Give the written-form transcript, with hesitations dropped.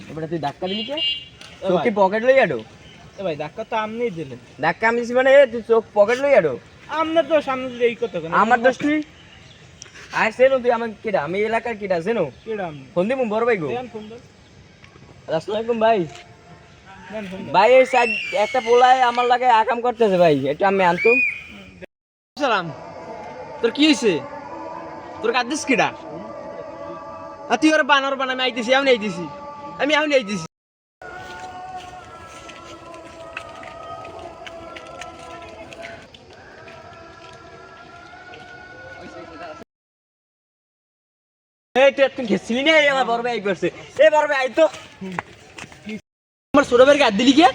এবারে তুই ধাক্কা দিলি কে? চোখ কি পকেট লই আডো? এ ভাই ধাক্কা তো আপনিই দিলেন। ধাক্কা আমি দিছি মানে তুই চোখ পকেট লই আডো? আপনার তো সামনে দিয়ে এই কথা কেন? আমার দোষ তুই? আয় সেনো তুই আমাকে কেডা? আমি এলাকার কেডা সেনো? কেডা আপনি? ফোন দিমু বড় ভাই গো। দেন ফোন দেন। আসসালামু আলাইকুম ভাই। দেন ফোন দেন। ভাই এই সাইড একটা পোলায় আমার লাগে আকাম করতেছে ভাই, একটু আমি আনতো। সালাম, তোর কি হয়েছে? তোর কাঁদিস কিডা? আর তুই ওর বানর বানামি আইতেছি, আমি আইতেছি, আমি আইতেছি। এই তুই এতক্ষণ খেয়েছিলি না? এই আমার বড় ভাই করছে। এই বড় ভাই আই তো। আমার ছোট ভাইয়ের গাদ দিলি কে?